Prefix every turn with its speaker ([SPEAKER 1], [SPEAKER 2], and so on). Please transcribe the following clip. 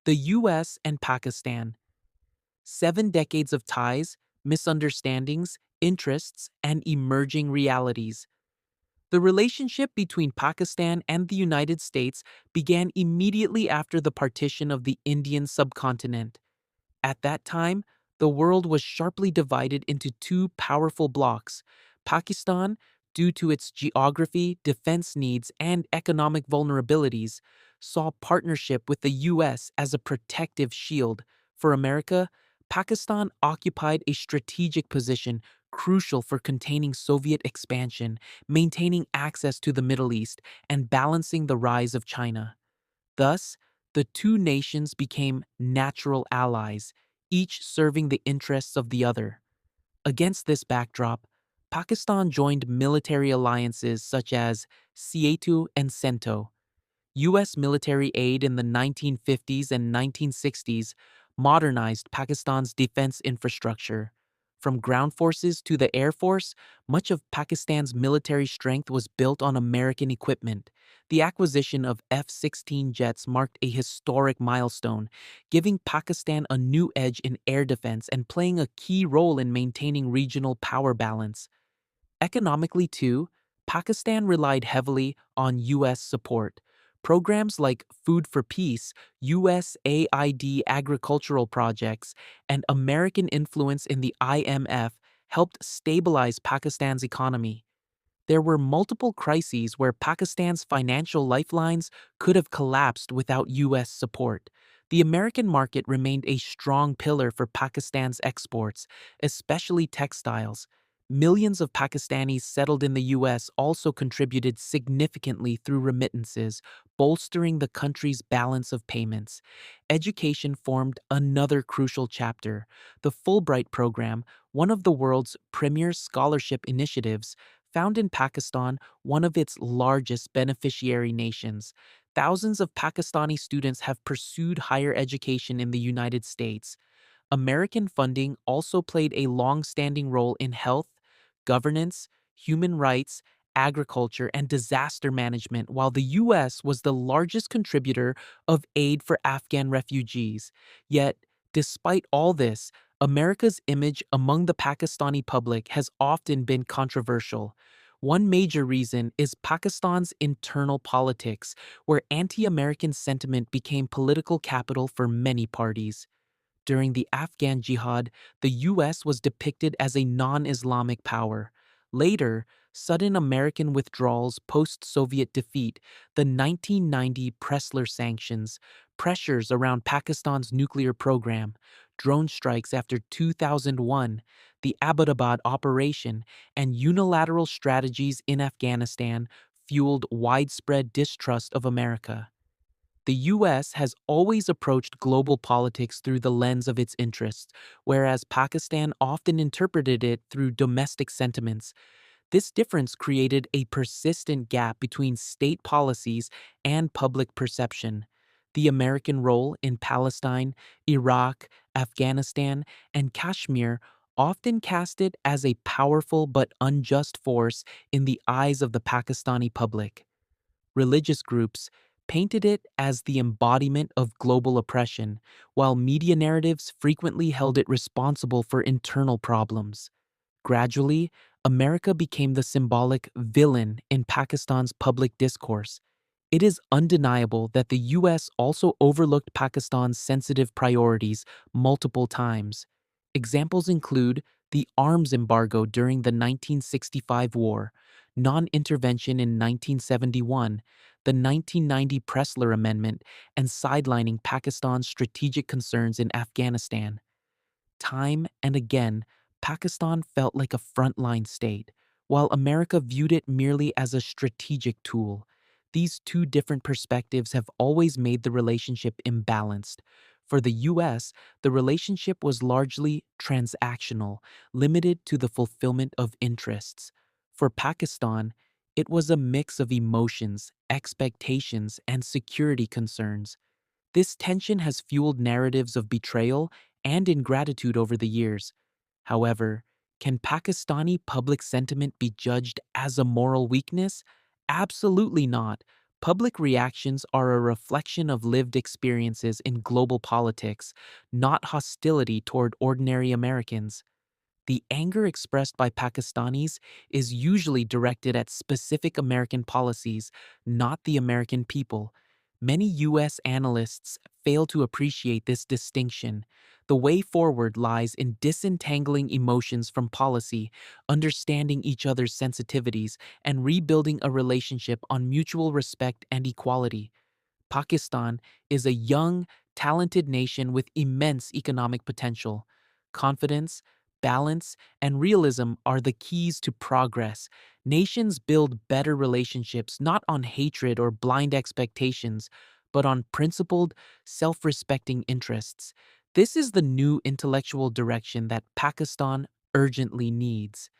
[SPEAKER 1] The U.S. and Pakistan. 7 decades of ties, misunderstandings, interests, and emerging realities. The relationship between Pakistan and the United States began immediately after the partition of the Indian subcontinent. At that time, the world was sharply divided into two powerful blocs. Pakistan, due to its geography, defense needs, and economic vulnerabilities, saw partnership with the U.S. as a protective shield. For America, Pakistan occupied a strategic position crucial for containing Soviet expansion, maintaining access to the Middle East, and balancing the rise of China. Thus, the two nations became natural allies, each serving the interests of the other. Against this backdrop, Pakistan joined military alliances such as SEATO and CENTO. U.S. military aid in the 1950s and 1960s modernized Pakistan's defense infrastructure. From ground forces to the air force, much of Pakistan's military strength was built on American equipment. The acquisition of F-16 jets marked a historic milestone, giving Pakistan a new edge in air defense and playing a key role in maintaining regional power balance. Economically, too, Pakistan relied heavily on U.S. support. Programs like Food for Peace, USAID agricultural projects, and American influence in the IMF helped stabilize Pakistan's economy. There were multiple crises where Pakistan's financial lifelines could have collapsed without U.S. support. The American market remained a strong pillar for Pakistan's exports, especially textiles. Millions of Pakistanis settled in the U.S. also contributed significantly through remittances, bolstering the country's balance of payments. Education formed another crucial chapter. The Fulbright program, one of the world's premier scholarship initiatives, found in Pakistan, one of its largest beneficiary nations. Thousands of Pakistani students have pursued higher education in the United States. American funding also played a long-standing role in health, governance, human rights, agriculture, and disaster management, while the U.S. was the largest contributor of aid for Afghan refugees. Yet, despite all this, America's image among the Pakistani public has often been controversial. One major reason is Pakistan's internal politics, where anti-American sentiment became political capital for many parties. During the Afghan Jihad, the U.S. was depicted as a non-Islamic power. Later, sudden American withdrawals post-Soviet defeat, the 1990 Pressler sanctions, pressures around Pakistan's nuclear program, drone strikes after 2001, the Abbottabad operation, and unilateral strategies in Afghanistan fueled widespread distrust of America. The U.S. has always approached global politics through the lens of its interests, whereas Pakistan often interpreted it through domestic sentiments. This difference created a persistent gap between state policies and public perception. The American role in Palestine, Iraq, Afghanistan, and Kashmir often cast it as a powerful but unjust force in the eyes of the Pakistani public. Religious groups painted it as the embodiment of global oppression, while media narratives frequently held it responsible for internal problems. Gradually, America became the symbolic villain in Pakistan's public discourse. It is undeniable that the U.S. also overlooked Pakistan's sensitive priorities multiple times. Examples include the arms embargo during the 1965 war, non-intervention in 1971, the 1990 Pressler Amendment, and sidelining Pakistan's strategic concerns in Afghanistan. Time and again, Pakistan felt like a frontline state, while America viewed it merely as a strategic tool. These two different perspectives have always made the relationship imbalanced. For the U.S., the relationship was largely transactional, limited to the fulfillment of interests. For Pakistan, it was a mix of emotions, expectations, and security concerns. This tension has fueled narratives of betrayal and ingratitude over the years. However, can Pakistani public sentiment be judged as a moral weakness? Absolutely not. Public reactions are a reflection of lived experiences in global politics, not hostility toward ordinary Americans. The anger expressed by Pakistanis is usually directed at specific American policies, not the American people. Many U.S. analysts fail to appreciate this distinction. The way forward lies in disentangling emotions from policy, understanding each other's sensitivities, and rebuilding a relationship on mutual respect and equality. Pakistan is a young, talented nation with immense economic potential. Confidence, balance, and realism are the keys to progress. Nations build better relationships not on hatred or blind expectations, but on principled, self respecting interests. This is the new intellectual direction that Pakistan urgently needs.